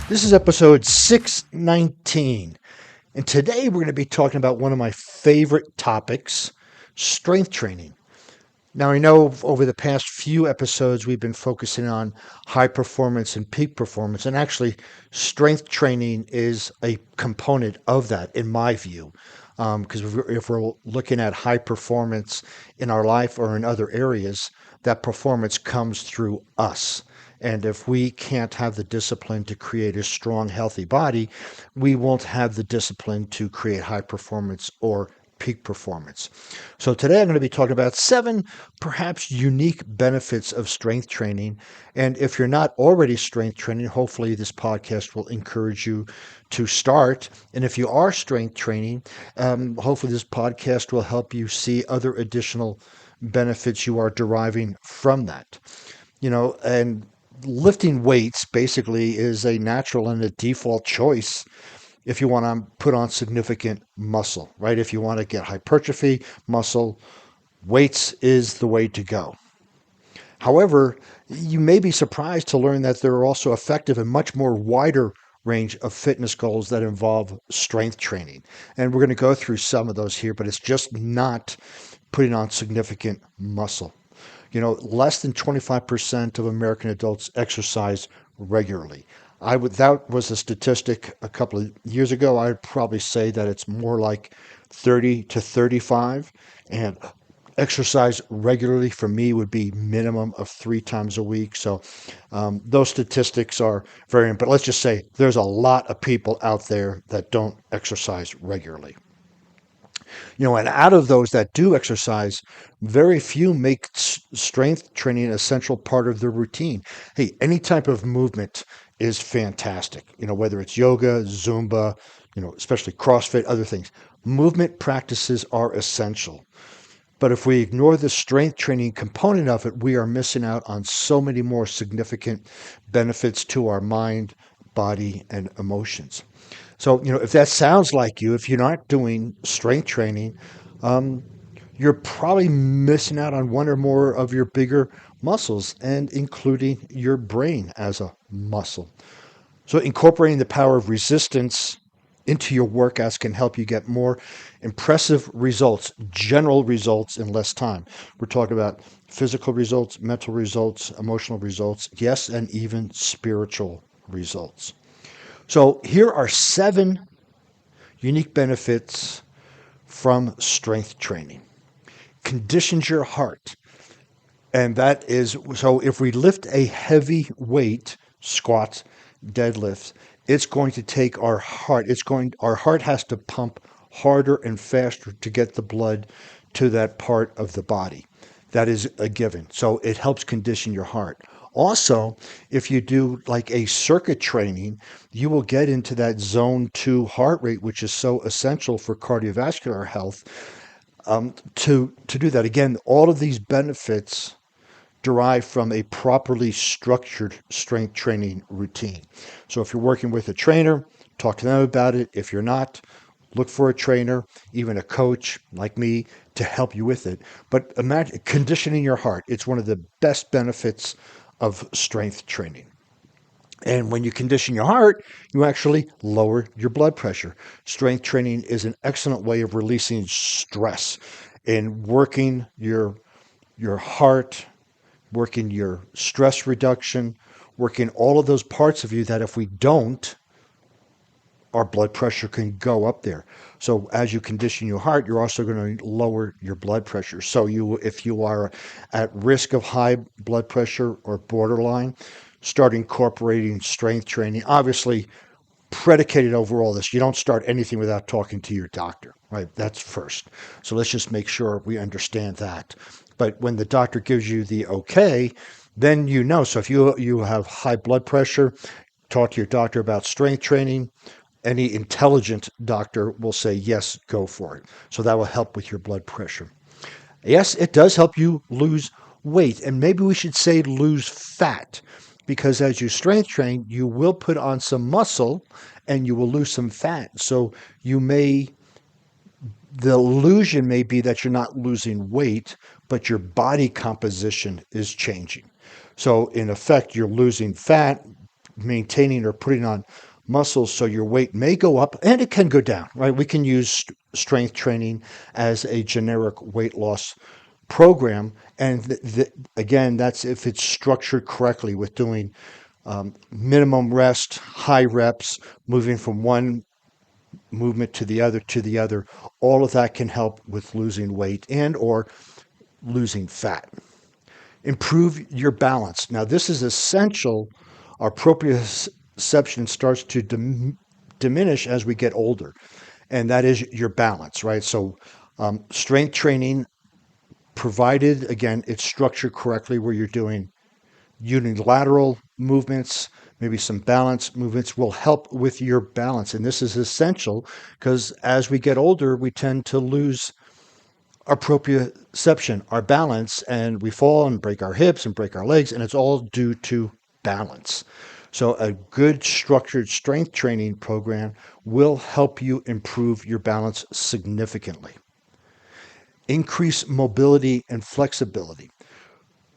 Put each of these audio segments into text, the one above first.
This is episode 619. And today we're going to be talking about one of my favorite topics, strength training. Now, I know over the past few episodes we've been focusing on high performance and peak performance, and actually, strength training is a component of that, in my view. Because if we're looking at high performance in our life or in other areas, that performance comes through us. And if we can't have the discipline to create a strong, healthy body, we won't have the discipline to create high performance or peak performance. So today I'm going to be talking about 7 perhaps unique benefits of strength training. And if you're not already strength training, hopefully this podcast will encourage you to start. And if you are strength training, hopefully this podcast will help you see other additional benefits you are deriving from that. And lifting weights basically is a natural and a default choice if you want to put on significant muscle, right? If you want to get hypertrophy muscle, weights is the way to go. However, you may be surprised to learn that there are also effective and much more wider range of fitness goals that involve strength training. And we're going to go through some of those here, but it's just not putting on significant muscle. Less than 25% of American adults exercise regularly. That was a statistic a couple of years ago. I'd probably say that it's more like 30 to 35. And exercise regularly for me would be minimum of 3 times a week. So those statistics are varying. But let's just say there's a lot of people out there that don't exercise regularly. And out of those that do exercise, very few make strength training an essential part of their routine. Hey, any type of movement is fantastic. Whether it's yoga, Zumba, especially CrossFit, other things. Movement practices are essential. But if we ignore the strength training component of it, we are missing out on so many more significant benefits to our mind, body, and emotions. So, if that sounds like you, if you're not doing strength training, you're probably missing out on one or more of your bigger muscles, and including your brain as a muscle. So, incorporating the power of resistance into your workouts can help you get more impressive results, general results in less time. We're talking about physical results, mental results, emotional results, yes, and even spiritual results. So, here are 7 unique benefits from strength training. Conditions your heart. And that is, so if we lift a heavy weight, squats, deadlifts, it's going to take our heart has to pump harder and faster to get the blood to that part of the body. That is a given. So it helps condition your heart. Also, if you do like a circuit training, you will get into that zone 2 heart rate, which is so essential for cardiovascular health. To do that, again, all of these benefits derive from a properly structured strength training routine. So if you're working with a trainer, talk to them about it. If you're not, look for a trainer, even a coach like me, to help you with it. But imagine conditioning your heart. It's one of the best benefits of strength training. And when you condition your heart, you actually lower your blood pressure. Strength training is an excellent way of releasing stress and working your heart, working your stress reduction, working all of those parts of you that if we don't, our blood pressure can go up there. So as you condition your heart, you're also going to lower your blood pressure. So if you are at risk of high blood pressure or borderline, start incorporating strength training. Obviously, predicated over all this, you don't start anything without talking to your doctor, right? That's first. So let's just make sure we understand that. But when the doctor gives you the okay, then you know. So if you have high blood pressure, talk to your doctor about strength training. Any intelligent doctor will say, yes, go for it. So that will help with your blood pressure. Yes, it does help you lose weight. And maybe we should say lose fat, because as you strength train, you will put on some muscle and you will lose some fat. So the illusion may be that you're not losing weight, but your body composition is changing. So in effect, you're losing fat, maintaining or putting on muscles, so your weight may go up and it can go down, right? We can use strength training as a generic weight loss program. And again, that's if it's structured correctly with doing minimum rest, high reps, moving from one movement to the other. All of that can help with losing weight and or losing fat. Improve your balance. Now, this is essential. Our proprioception starts to diminish as we get older, and that is your balance, right? So, strength training, provided again it's structured correctly, where you're doing unilateral movements, maybe some balance movements, will help with your balance. And this is essential because as we get older, we tend to lose our proprioception, our balance, and we fall and break our hips and break our legs, and it's all due to balance. So, a good structured strength training program will help you improve your balance significantly. Increase mobility and flexibility.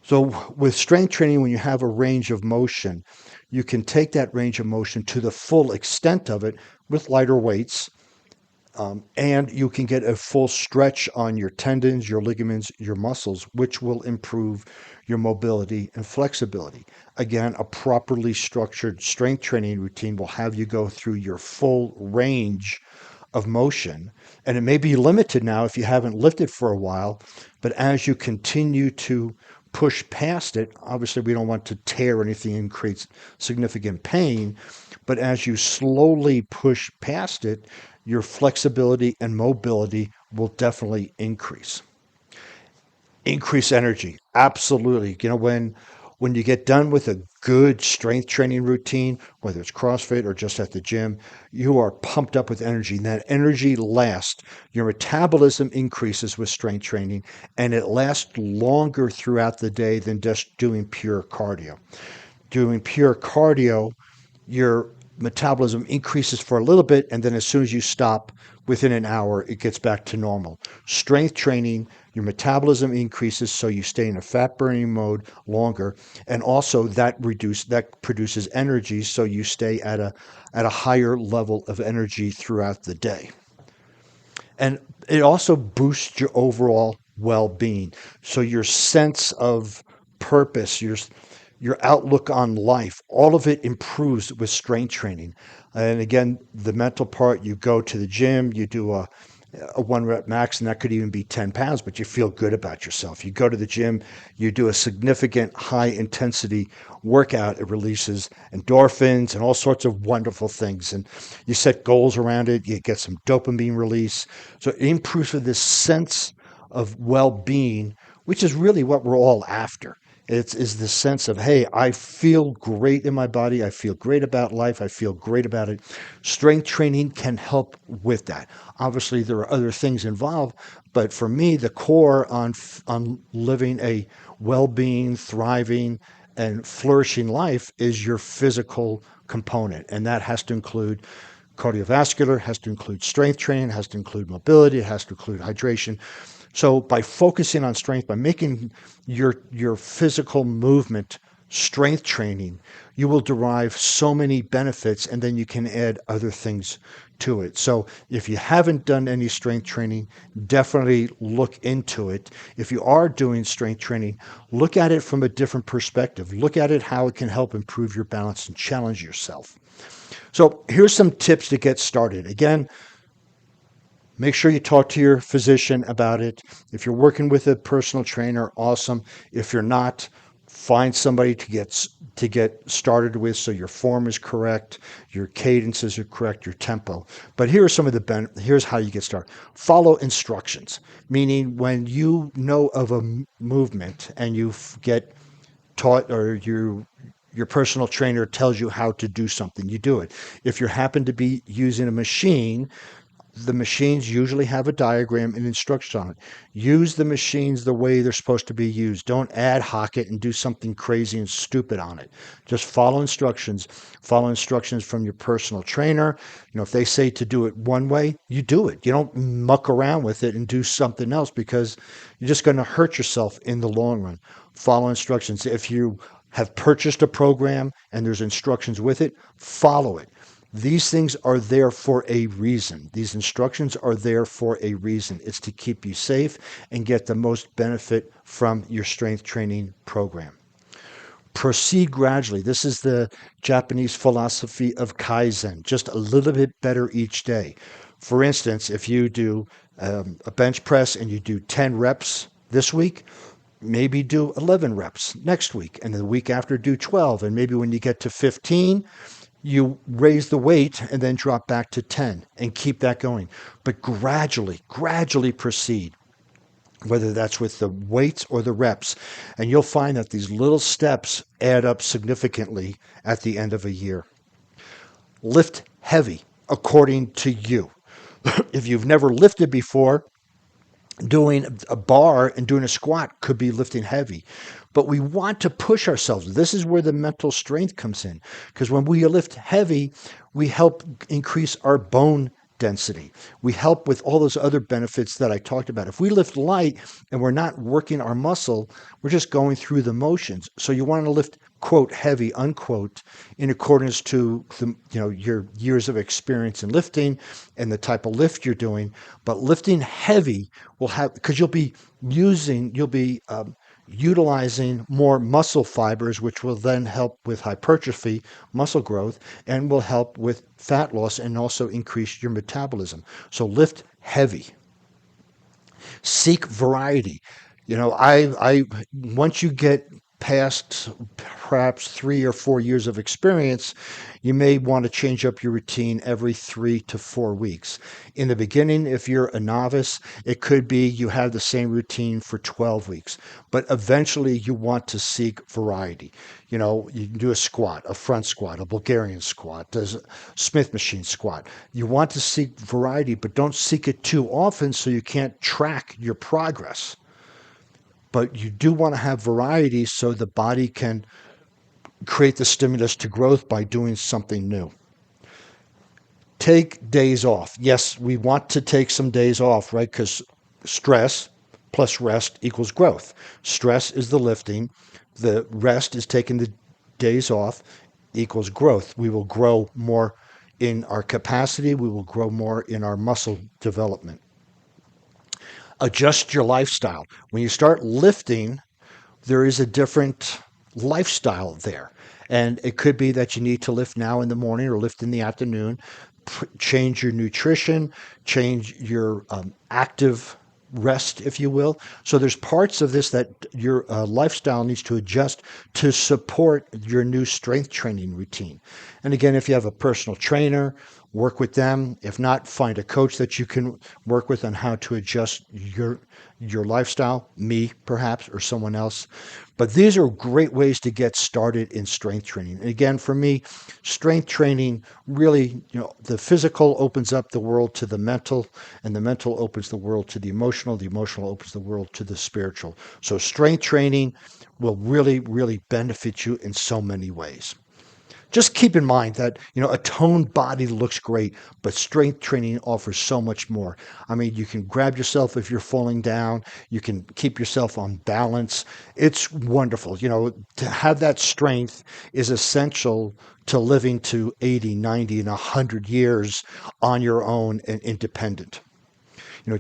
So, with strength training, when you have a range of motion, you can take that range of motion to the full extent of it with lighter weights, and you can get a full stretch on your tendons, your ligaments, your muscles, which will improve your mobility and flexibility. Again, a properly structured strength training routine will have you go through your full range of motion. And it may be limited now if you haven't lifted for a while, but as you continue to push past it, obviously we don't want to tear anything and create significant pain, but as you slowly push past it, your flexibility and mobility will definitely increase. Increase energy. Absolutely. When you get done with a good strength training routine, whether it's CrossFit or just at the gym, you are pumped up with energy. And that energy lasts. Your metabolism increases with strength training, and it lasts longer throughout the day than just doing pure cardio. Doing pure cardio, your metabolism increases for a little bit, and then as soon as you stop, within an hour, it gets back to normal. Strength training, your metabolism increases, so you stay in a fat burning mode longer, and also that produces energy, so you stay at a higher level of energy throughout the day. And it also boosts your overall well-being. So your sense of purpose, your outlook on life, all of it improves with strength training. And again, the mental part, you go to the gym, you do a one rep max, and that could even be 10 pounds, but you feel good about yourself. You go to the gym, you do a significant high intensity workout, it releases endorphins and all sorts of wonderful things. And you set goals around it, you get some dopamine release. So it improves with this sense of well being, which is really what we're all after. It's is the sense of, hey, I feel great in my body. I feel great about life. I feel great about it. Strength training can help with that. Obviously, there are other things involved, but for me, the core on living a well-being, thriving, and flourishing life is your physical component, and that has to include cardiovascular, has to include strength training, has to include mobility, it has to include hydration. So by focusing on strength, by making your physical movement strength training, you will derive so many benefits, and then you can add other things to it. So if you haven't done any strength training, definitely look into it. If you are doing strength training, look at it from a different perspective. Look at it how it can help improve your balance and challenge yourself. So here's some tips to get started. Again, make sure you talk to your physician about it. If you're working with a personal trainer, awesome. If you're not, find somebody to get started with so your form is correct, your cadences are correct, your tempo. But here are some of here's how you get started. Follow instructions, meaning when you know of a movement and you get taught or your personal trainer tells you how to do something, you do it. If you happen to be using a machine, the machines usually have a diagram and instructions on it. Use the machines the way they're supposed to be used. Don't ad hoc it and do something crazy and stupid on it. Just follow instructions. Follow instructions from your personal trainer. If they say to do it one way, you do it. You don't muck around with it and do something else, because you're just going to hurt yourself in the long run. Follow instructions. If you have purchased a program and there's instructions with it, follow it. These things are there for a reason. These instructions are there for a reason. It's to keep you safe and get the most benefit from your strength training program. Proceed gradually. This is the Japanese philosophy of Kaizen, just a little bit better each day. For instance, if you do a bench press and you do 10 reps this week, maybe do 11 reps next week, and the week after do 12. And maybe when you get to 15, you raise the weight and then drop back to 10 and keep that going. But gradually proceed, whether that's with the weights or the reps. And you'll find that these little steps add up significantly at the end of a year. Lift heavy according to you. If you've never lifted before, doing a bar and doing a squat could be lifting heavy. But we want to push ourselves. This is where the mental strength comes in. Because when we lift heavy, we help increase our bone density. We help with all those other benefits that I talked about. If we lift light and we're not working our muscle, we're just going through the motions. So you want to lift, quote, heavy, unquote, in accordance to your years of experience in lifting and the type of lift you're doing. But lifting heavy will have, because you'll be utilizing more muscle fibers, which will then help with hypertrophy, muscle growth, and will help with fat loss and also increase your metabolism. So lift heavy. Seek variety. I once you get past perhaps 3 or 4 years of experience, you may want to change up your routine every 3 to 4 weeks. In the beginning, if you're a novice, it could be you have the same routine for 12 weeks, but eventually you want to seek variety. You can do a squat, a front squat, a Bulgarian squat, a Smith machine squat. You want to seek variety, but don't seek it too often so you can't track your progress. But you do want to have variety so the body can create the stimulus to growth by doing something new. Take days off. Yes, we want to take some days off, right? Because stress plus rest equals growth. Stress is the lifting. The rest is taking the days off equals growth. We will grow more in our capacity. We will grow more in our muscle development. Adjust your lifestyle. When you start lifting, there is a different lifestyle there. And it could be that you need to lift now in the morning or lift in the afternoon, change your nutrition, change your active rest, if you will. So there's parts of this that your lifestyle needs to adjust to support your new strength training routine. And again, if you have a personal trainer, work with them. If not, find a coach that you can work with on how to adjust your lifestyle, me perhaps, or someone else. But these are great ways to get started in strength training. And again, for me, strength training really, the physical opens up the world to the mental, and the mental opens the world to the emotional opens the world to the spiritual. So strength training will really, really benefit you in so many ways. Just keep in mind that, a toned body looks great, but strength training offers so much more. I mean, you can grab yourself if you're falling down. You can keep yourself on balance. It's wonderful. To have that strength is essential to living to 80, 90, and 100 years on your own and independent.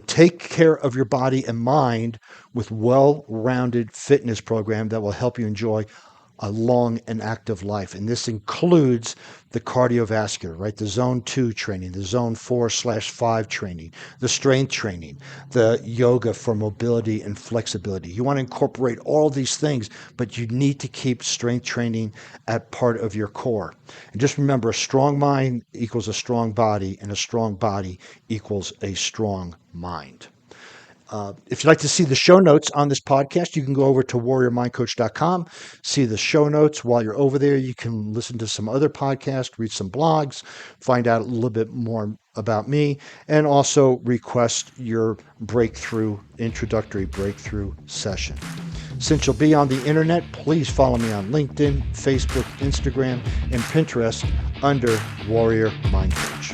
Take care of your body and mind with well-rounded fitness program that will help you enjoy a long and active life. And this includes the cardiovascular, right? The zone 2 training, the zone 4/5 training, the strength training, the yoga for mobility and flexibility. You want to incorporate all these things, but you need to keep strength training at part of your core. And just remember, a strong mind equals a strong body, and a strong body equals a strong mind. If you'd like to see the show notes on this podcast, you can go over to warriormindcoach.com, see the show notes. While you're over there, you can listen to some other podcasts, read some blogs, find out a little bit more about me, and also request your introductory breakthrough session. Since you'll be on the internet, please follow me on LinkedIn, Facebook, Instagram, and Pinterest under Warrior Mind Coach.